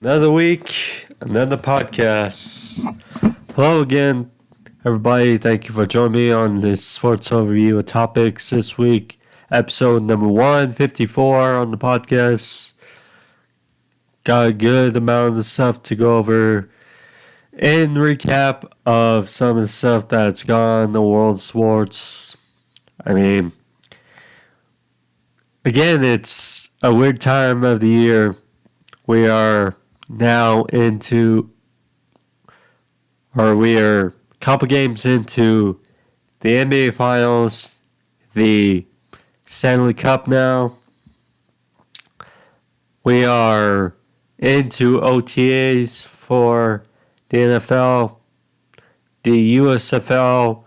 Another week, another podcast. Hello again, everybody. Thank you for joining me on this sports overview of topics this week. Episode number 154 on the podcast. Got a good amount of stuff to go over in recap of some of the stuff that's gone in the world of sports. Again, it's a weird time of the year. We are we are a couple games into the NBA Finals, the Stanley Cup now. We are into OTAs for the NFL. The USFL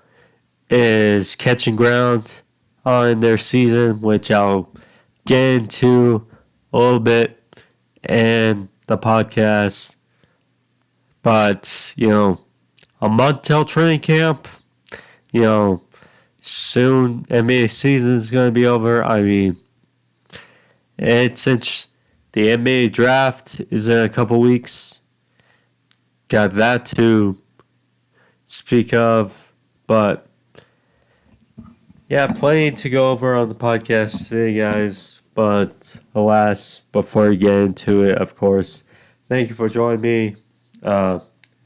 is catching ground on their season, which I'll get into a little bit in the podcast. But, a month till training camp, soon NBA season is going to be over. Since the NBA draft is in a couple weeks, got that to speak of. But, yeah, plenty to go over on the podcast today, guys. But alas, before we get into it, of course, thank you for joining me. If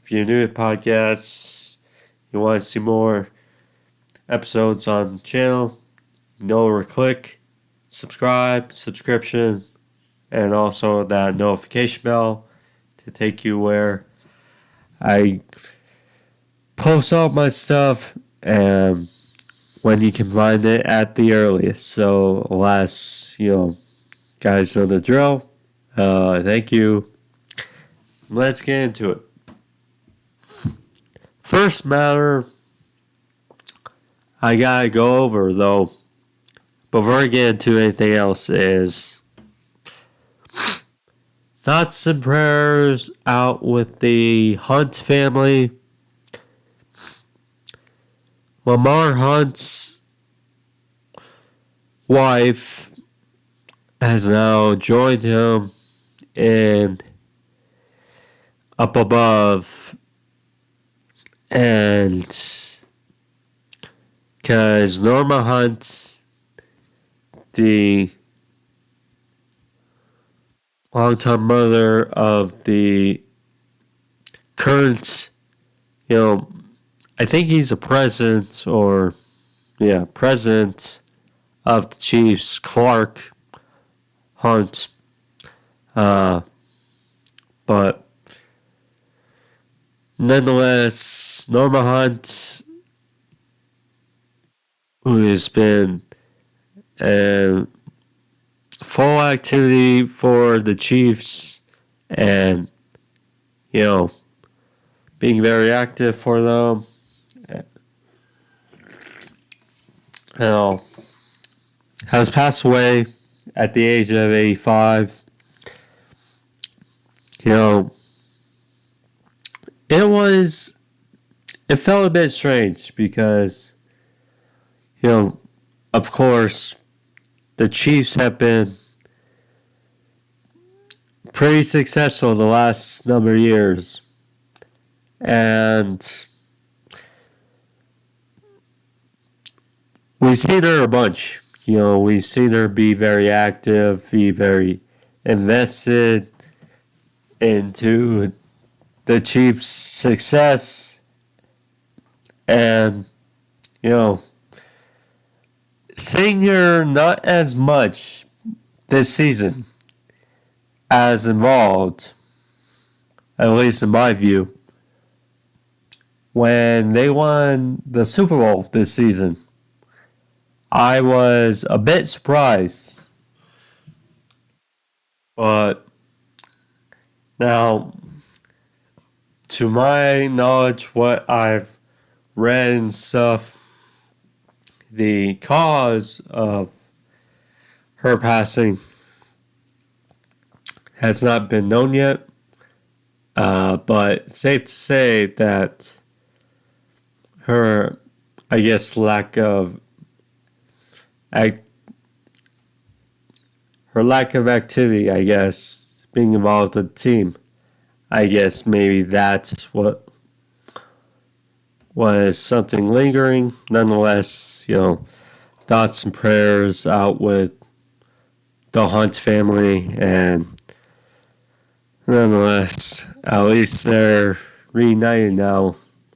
you're new to podcasts, you want to see more episodes on the channel, click subscription, and also that notification bell to take you where I post all my stuff and when you can find it at the earliest. So, alas, guys know the drill. Thank you. Let's get into it. First matter I gotta go over, though, before I get into anything else, is thoughts and prayers out with the Hunt family. Lamar Hunt's wife has now joined him in Up Above, and because Norma Hunt, the longtime mother of the current, I think he's a president of the Chiefs, Clark Hunt. But nonetheless, Norma Hunt, who has been full activity for the Chiefs and, being very active for them, has passed away at the age of 85. It felt a bit strange because, of course, the Chiefs have been pretty successful the last number of years. And we've seen her a bunch. We've seen her be very active, be very invested into the Chiefs' success. And, seeing her not as much this season as involved, at least in my view, when they won the Super Bowl this season, I was a bit surprised. But now, to my knowledge, what I've read and stuff, the cause of her passing has not been known yet. But it's safe to say that her, lack of her lack of activity, being involved with the team I guess maybe that's what was something lingering. Nonetheless, thoughts and prayers out with the Hunt family, and nonetheless, at least they're reunited now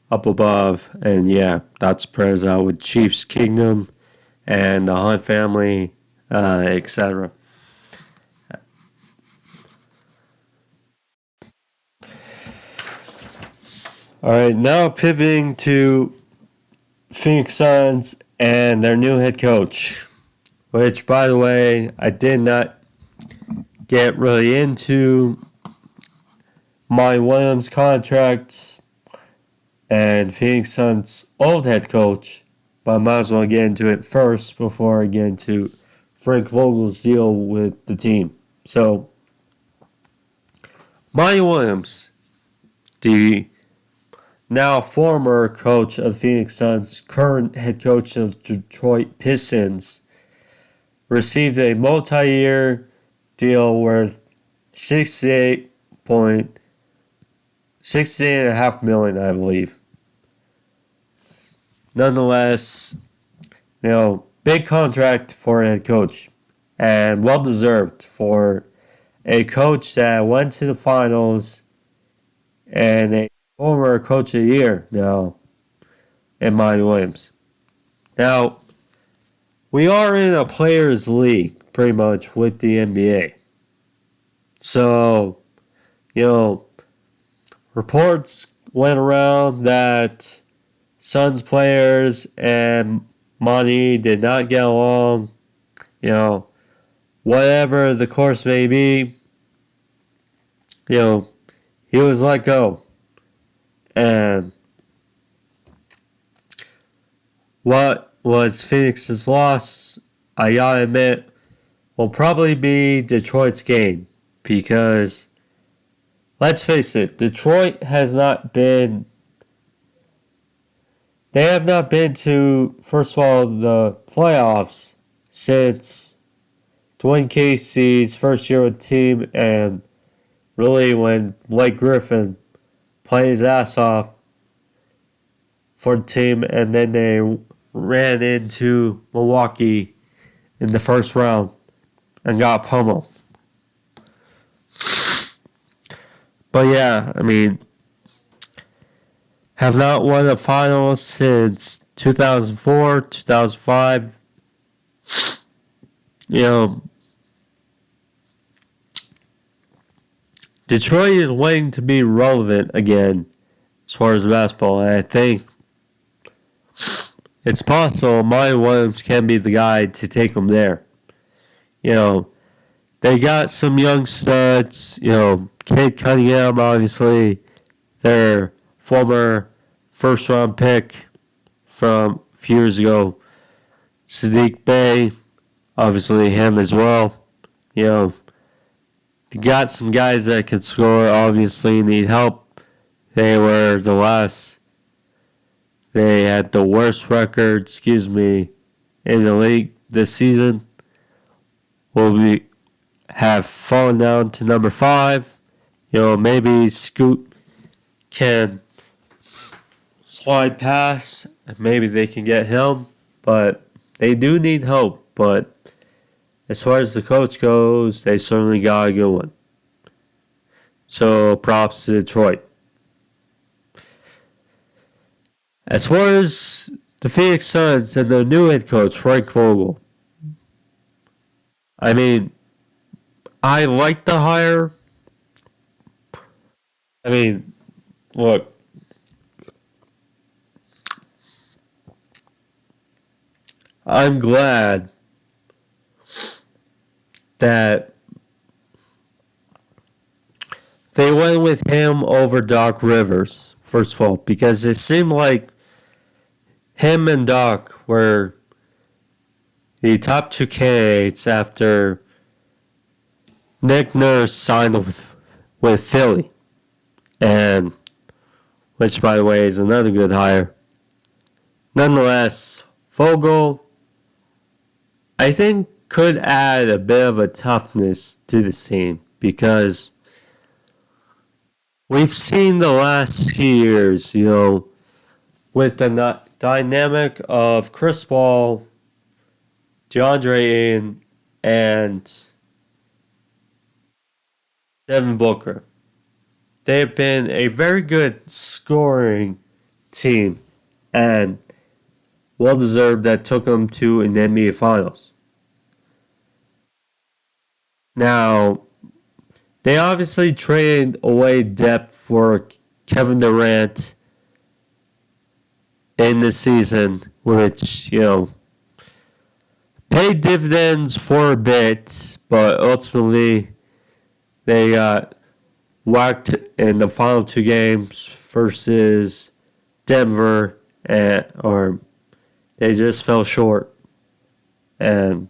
up above. And yeah, thoughts and prayers out with Chiefs Kingdom and the Hunt family, etc. All right, now pivoting to Phoenix Suns and their new head coach, which, by the way, I did not get really into Monty Williams' contract and Phoenix Suns' old head coach, but I might as well get into it first before I get into Frank Vogel's deal with the team. So, Monty Williams, the now former coach of Phoenix Suns, current head coach of Detroit Pistons, received a multi-year deal worth $68.5 million, I believe. Nonetheless, big contract for a head coach, and well deserved for a coach that went to the finals and a former coach of the year now in Monty Williams. Now, we are in a players' league pretty much with the NBA. So, reports went around that Suns players and Monty did not get along. Whatever the course may be, he was let go. And what was Phoenix's loss, I gotta admit, will probably be Detroit's gain. Because, let's face it, Detroit has not been... They have not been to, first of all, the playoffs since Dwayne Casey's first year with the team, and really when Blake Griffin played his ass off for the team, and then they ran into Milwaukee in the first round and got pummeled. But yeah, have not won a finals since 2004, 2005. Detroit is waiting to be relevant again as far as basketball, and I think it's possible Monty Williams can be the guy to take them there. They got some young studs, Kate Cunningham, obviously, their former first-round pick from a few years ago. Sadiq Bey, obviously him as well. They got some guys that can score, obviously need help. They were the last. They had the worst record, in the league this season. Have fallen down to number 5. Maybe Scoot can slide past, and maybe they can get him, but they do need help. But as far as the coach goes, they certainly got a good one. So props to Detroit. As far as the Phoenix Suns and the new head coach, Frank Vogel, I like the hire. Look, I'm glad that they went with him over Doc Rivers, first of all, because it seemed like him and Doc were the top 2 candidates after Nick Nurse signed with Philly, and which, by the way, is another good hire. Nonetheless, Vogel, I think, could add a bit of a toughness to this team because we've seen the last few years, with the dynamic of Chris Paul, DeAndre Ayton, and Devin Booker. They have been a very good scoring team and well deserved that took them to an NBA Finals. Now, they obviously traded away depth for Kevin Durant in the season, which, paid dividends for a bit, but ultimately they got whacked in the final two games versus Denver, or they just fell short. And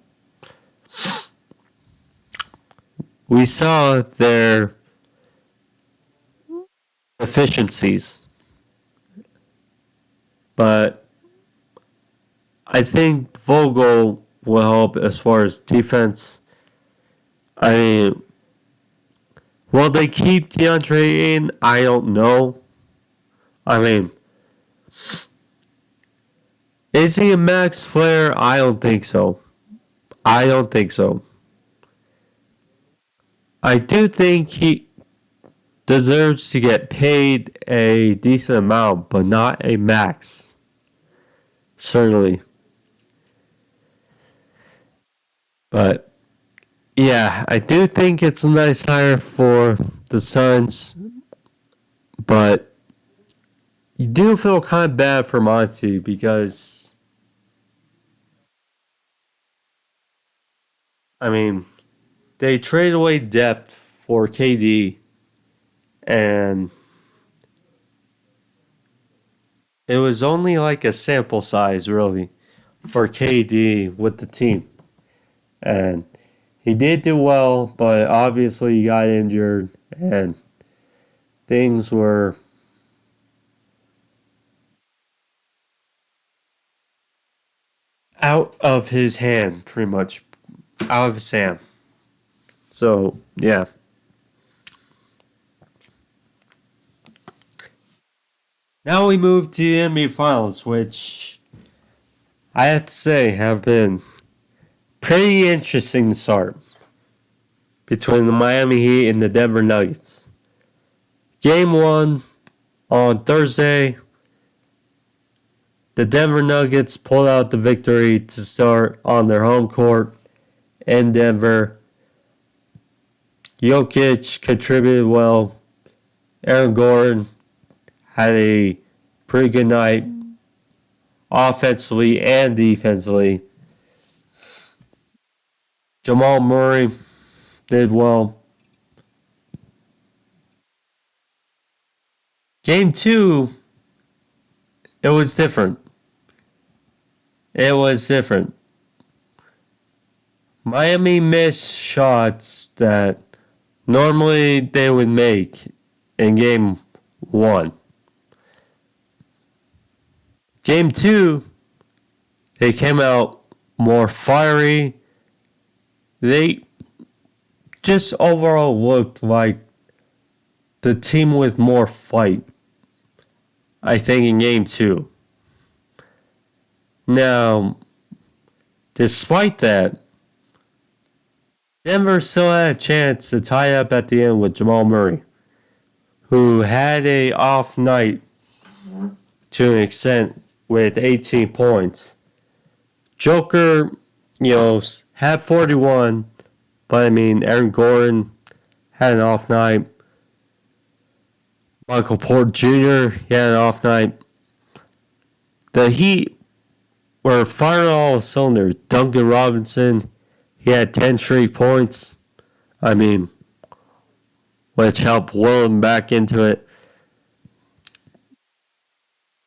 we saw their efficiencies. But I think Vogel will help as far as defense. I mean, will they keep DeAndre in? I don't know. I mean, is he a max player? I don't think so. I don't think so. I do think he deserves to get paid a decent amount, but not a max. Certainly. But yeah, I do think it's a nice hire for the Suns, but you do feel kind of bad for Monty because, I mean, they traded away depth for KD, and it was only like a sample size, really, for KD with the team. And he did do well, but obviously he got injured, and things were out of his hand, pretty much. Out of his hand. So, yeah. Now we move to the NBA Finals, which I have to say have been pretty interesting to start between the Miami Heat and the Denver Nuggets. Game 1 on Thursday, the Denver Nuggets pulled out the victory to start on their home court in Denver. Jokic contributed well. Aaron Gordon had a pretty good night offensively and defensively. Jamal Murray did well. Game 2, it was different. It was different. Miami missed shots that normally they would make in Game 1. Game 2, they came out more fiery. They just overall looked like the team with more fight, I think, in Game 2. Now, despite that, Denver still had a chance to tie up at the end with Jamal Murray, who had a off night to an extent with 18 points. Joker, had 41, but I mean, Aaron Gordon had an off night. Michael Porter Jr., he had an off night. The Heat were firing all cylinders. Duncan Robinson, he had 10 straight points. I mean, which helped will him back into it.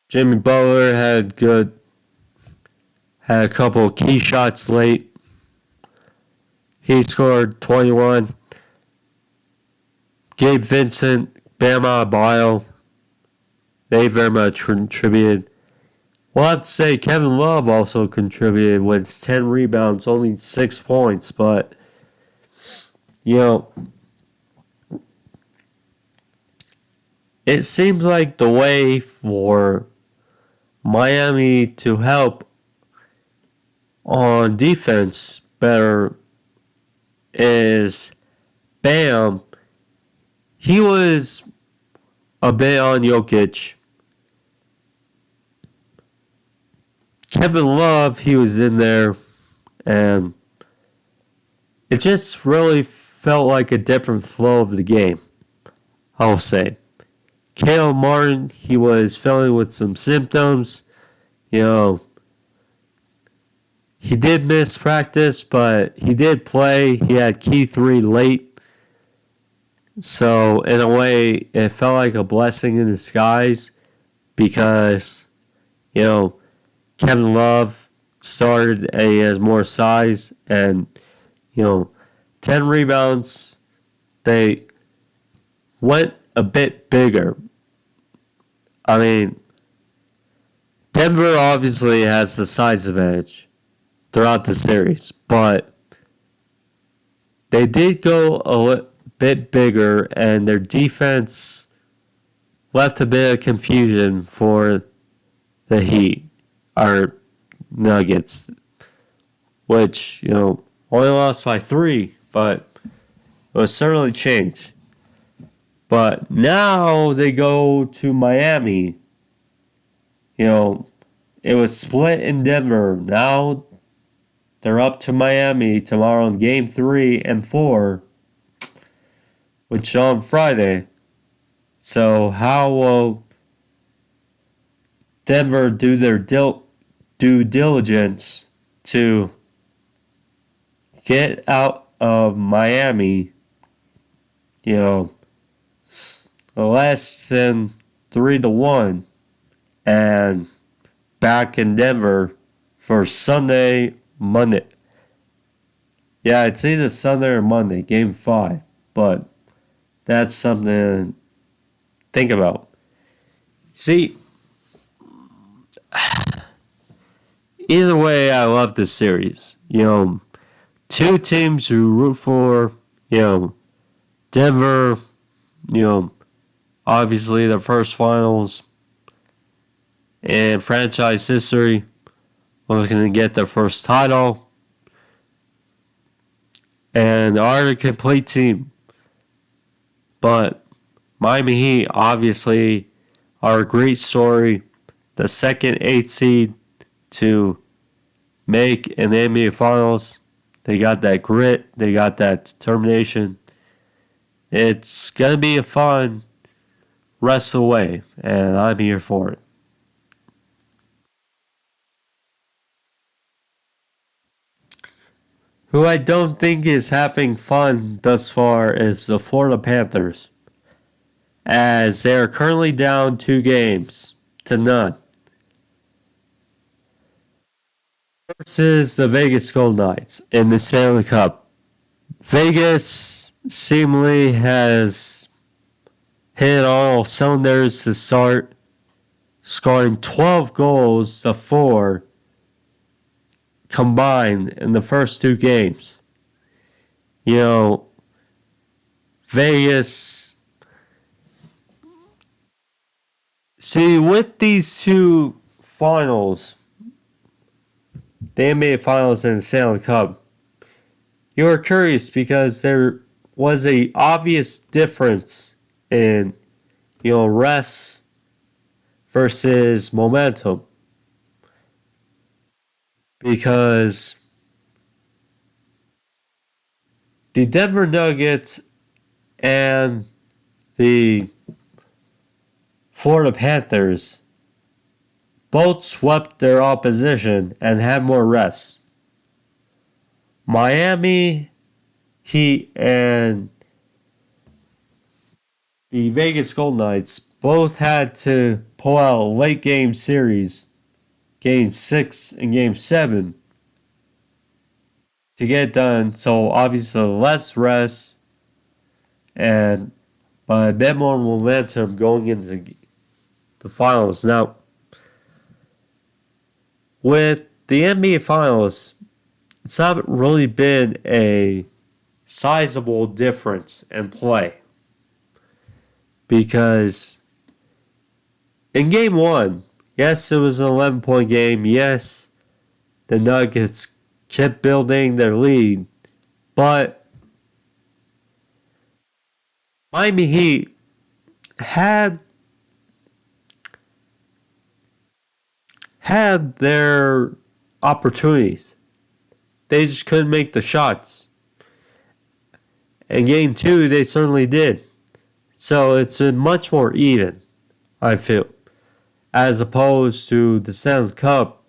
Jimmy Butler had a couple of key shots late. He scored 21. Gabe Vincent, Bam Adebayo, they very much contributed. We'll have to say Kevin Love also contributed with 10 rebounds, only 6 points, but, it seems like the way for Miami to help on defense better is Bam. He was a bit on Jokic. Kevin Love, he was in there, and it just really felt like a different flow of the game, I'll say. Caleb Martin, he was feeling with some symptoms. You know, he did miss practice, but he did play. He had key 3 late. So, in a way, it felt like a blessing in disguise because, Kevin Love started and he has more size and, 10 rebounds. They went a bit bigger. I mean, Denver obviously has the size advantage throughout the series, but they did go a bit bigger, and their defense left a bit of confusion for the Heat, or Nuggets, which, only lost by 3, but it was certainly changed. But now they go to Miami. It was split in Denver. Now they're up to Miami tomorrow in Game 3 and 4, which on Friday. So how will Denver do their due diligence to get out of Miami, less than 3-1, and back in Denver for Monday. Yeah, it's either Sunday or Monday, Game 5, but that's something to think about. See, either way, I love this series. Two teams who root for, Denver, obviously the first finals in franchise history, looking to get their first title, and are a complete team. But Miami Heat obviously are a great story. The second 8 seed to make an NBA Finals. They got that grit. They got that determination. It's going to be a fun rest of the way, and I'm here for it. Who I don't think is having fun thus far is the Florida Panthers, as they are currently down 2 games to none versus the Vegas Golden Knights in the Stanley Cup. Vegas seemingly has hit all cylinders to start, scoring 12 goals to 4 combined in the first 2 games. Vegas. See, with these 2 finals, the NBA Finals and the Stanley Cup, you were curious because there was a obvious difference in, rest versus momentum. Because the Denver Nuggets and the Florida Panthers both swept their opposition and had more rest. Miami Heat and the Vegas Golden Knights both had to pull out a late game series, Game 6 and Game 7, to get it done. So obviously less rest and but a bit more momentum going into the finals. Now, with the NBA Finals, it's not really been a sizable difference in play because in game one, yes, it was an 11-point game. Yes, the Nuggets kept building their lead, but Miami Heat had their opportunities. They just couldn't make the shots. In game two, they certainly did. So it's been much more even, I feel, as opposed to the Stanley Cup,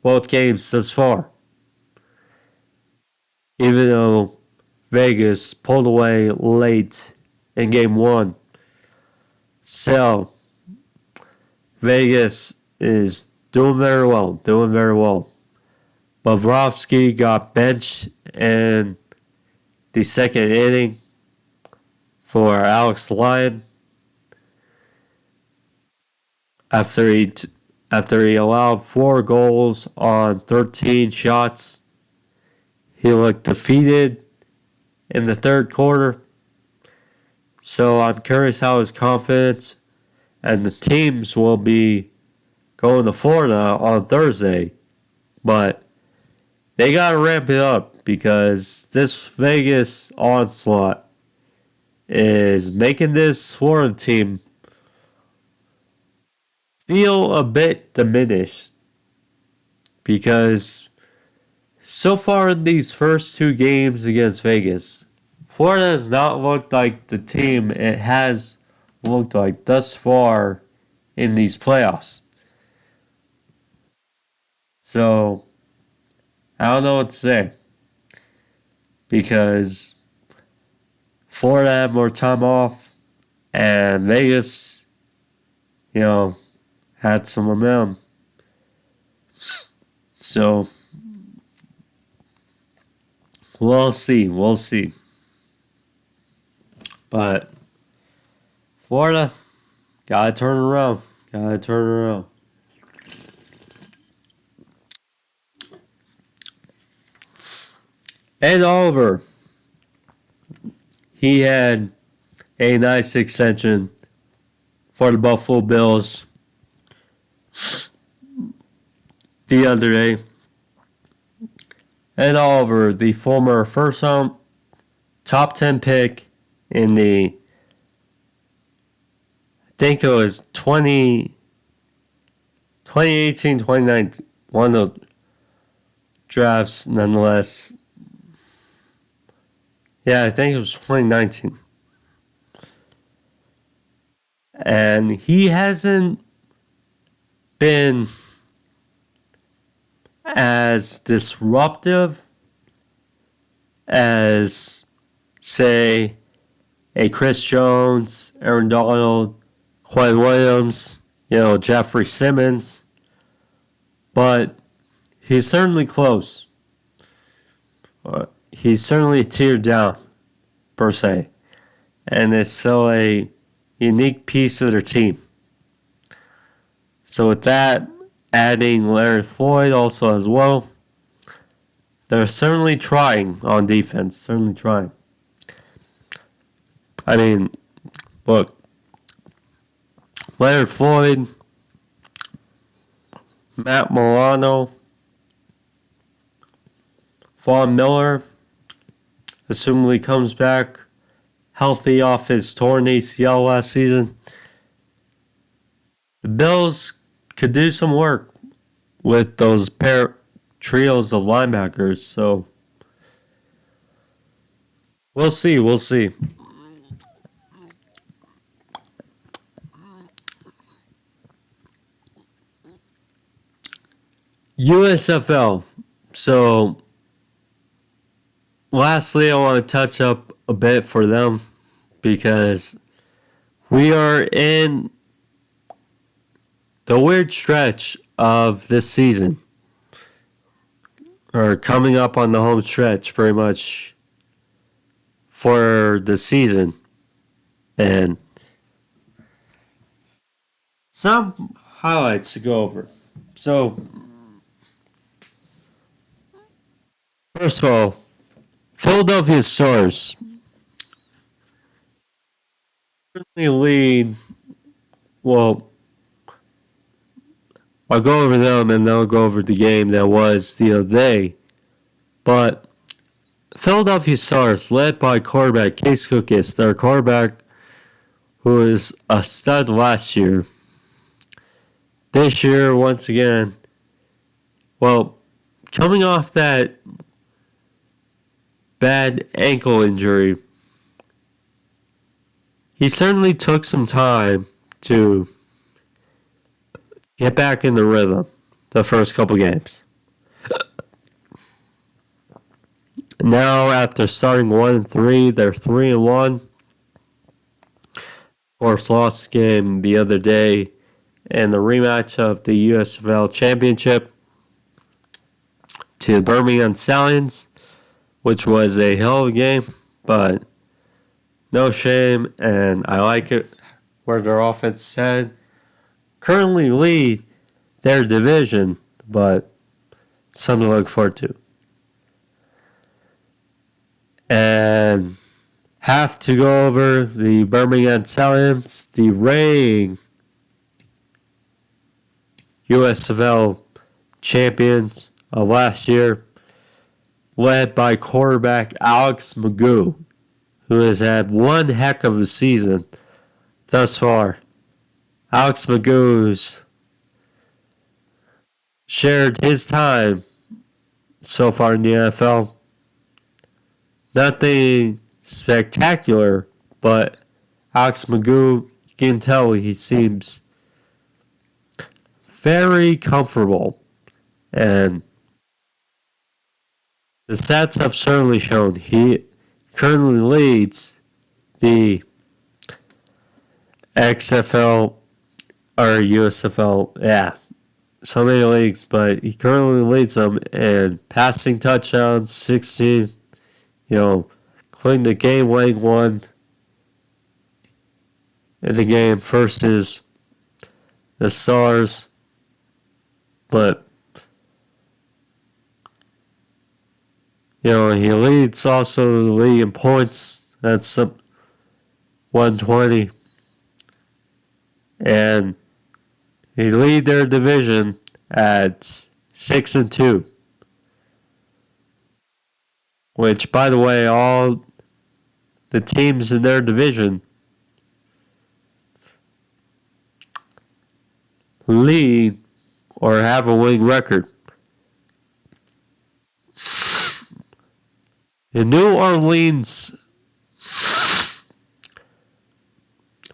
both games thus far. Even though Vegas pulled away late in game one. So, Vegas is doing very well, Bobrovsky got benched in the second inning for Alex Lyon after he allowed 4 goals on 13 shots. He looked defeated in the third quarter. So I'm curious how his confidence and the teams will be going to Florida on Thursday. But they got to ramp it up because this Vegas onslaught is making this Florida team feel a bit diminished. Because so far in these first 2 games against Vegas, Florida has not looked like the team it has looked like thus far in these playoffs. So, I don't know what to say. Because Florida had more time off, and Vegas, had some momentum. So, we'll see. But Florida, gotta turn around. Ed Oliver, he had a nice extension for the Buffalo Bills the other day. Ed Oliver, the former first round top 10 pick in the, I think it was 2018, 2019, one of the drafts nonetheless. Yeah, I think it was 2019. And he hasn't been as disruptive as, say, a Chris Jones, Aaron Donald, Quinn Williams, Jeffrey Simmons. But he's certainly close. He's certainly a tier down, per se. And it's still a unique piece of their team. So with that, adding Larry Floyd also as well, they're certainly trying on defense. Certainly trying. I mean, look, Larry Floyd, Matt Milano, Von Miller, assumably comes back healthy off his torn ACL last season. The Bills could do some work with those trios of linebackers. So we'll see. USFL. So lastly, I want to touch up a bit for them because we are in the weird stretch of this season, or coming up on the home stretch pretty much for the season. And some highlights to go over. So, first of all, Philadelphia Stars currently lead, well, I'll go over them and then I'll go over the game that was the other day. But Philadelphia Stars, led by quarterback Case Cookus, their quarterback who was a stud last year. This year, once again, well, coming off that bad ankle injury, he certainly took some time to get back in the rhythm the first couple games. Now, after starting 1-3, they're 3-1. Of course, lost the game the other day in the rematch of the USFL Championship to the Birmingham Stallions, which was a hell of a game, but no shame, and I like it where their offense said currently lead their division, but something to look forward to. And have to go over the Birmingham Stallions, the reigning USFL champions of last year, led by quarterback Alex Magoo, who has had one heck of a season thus far. Alex Magoo's shared his time so far in the NFL. Nothing spectacular, but Alex Magoo, you can tell he seems very comfortable. And the stats have certainly shown he currently leads the XFL or USFL, so many leagues, but he currently leads them in passing touchdowns, 16, including the game-winning one in the game versus the Stars. But, he leads also the league in points. That's 120. And he lead their division at 6-2. Which, by the way, all the teams in their division lead or have a winning record. The New Orleans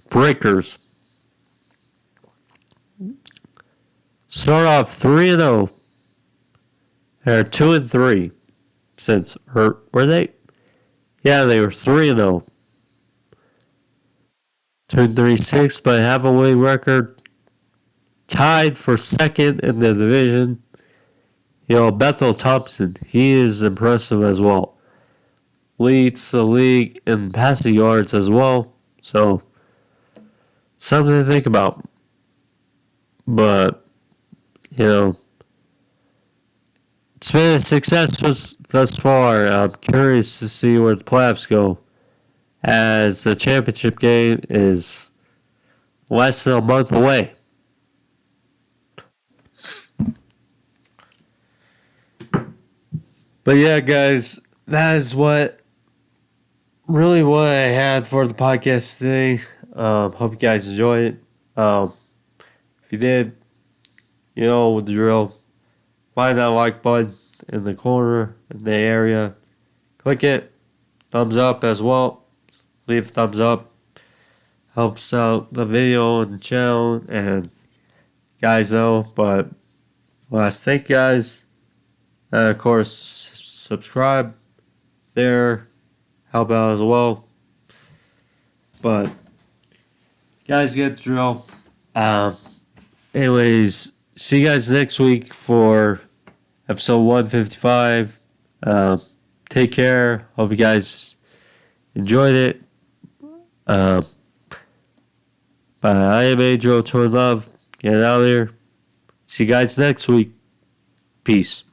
Breakers start off 3-0. They're 2-3 since, were they? Yeah, they were 3-0. 2-3-6, but have a winning record. Tied for second in the division. Bethel Thompson, he is impressive as well. Leads the league in passing yards as well. So, something to think about. But, it's been a success thus far. I'm curious to see where the playoffs go, as the championship game is less than a month away. But yeah, guys, that is what I had for the podcast today. Hope you guys enjoy it. If you did, with the drill, find that like button in the corner, in the area. Click it. Thumbs up as well. Leave a thumbs up. Helps out the video and the channel. And guys know, but last, thank you guys. And of course, subscribe there. Help out as well. But guys get the drill. Anyways, see you guys next week for episode 155. Take care. Hope you guys enjoyed it. But I am Angel Toward Love. Get out of here. See you guys next week. Peace.